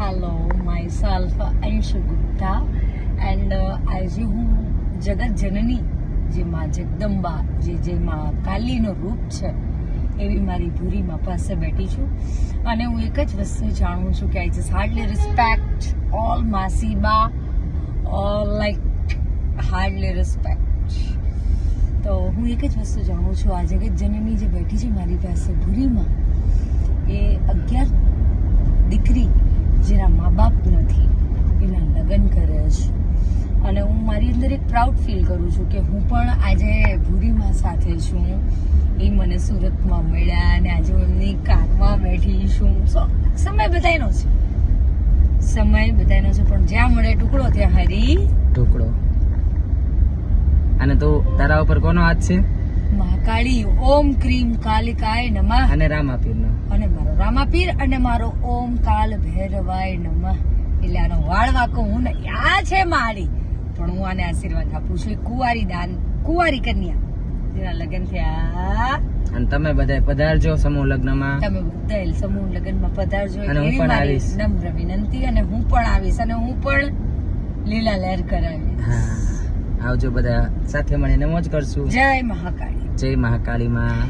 Hello, myself Anshu Gupta and આજે હું જગત જનની જે માં જગદંબા જે માં કાલીનો રૂપ છે એવી મારી ભૂરી માં પાસે બેઠી છું અને હું એક જ વસ્તુ જાણું છું કે I just hardly respect all માસીબા લાઈક હાર્ડલી રિસ્પેક્ટ. તો હું એક જ વસ્તુ જાણું છું આ જગત જનની જે બેઠી છે મારી પાસે ભૂરીમાં એ 11 દીકરી જેના મા બાપ નથી એના લગ્ન કરે છે અને હું મારી અંદર એક પ્રાઉડ ફીલ કરું છું કે હું પણ આજે ભૂરીમાં સાથે છું. એ મને સુરતમાં મળ્યા અને આજે હું એમની કારમાં બેઠી છું. સમય બધાયનો છે, સમય બધાયનો છે, પણ જ્યાં મળે ટુકડો ત્યાં હરી ટુકડો. અને તો તારા ઉપર કોનો હાથ છે? મહાકાળી ઓમ ક્રીમ કાલિકાય નમઃ અને રામાપીરનો. અને મારો રામાપીર અને મારો ઓમ કાલ ભૈરવાય નમઃ. એટલે આનો વાળ વાકો હું ને આ છે મારી, પણ હું આને આશીર્વાદ આપું છું. કુંવારી કન્યા જેના લગ્ન થયા. અને તમે બધા પધારજો સમૂહ લગ્નમાં. તમે બધા સમૂહ લગ્નમાં પધારજો અને હું પણ આવીશ. નમ્ર વિનંતી. અને હું પણ આવીશ અને હું પણ લીલા લહેર કરાવીશ. આવજો બધા, સાથે મળીને મોજ કરશું. જય મહાકાળી. જય મહાકાળી માં.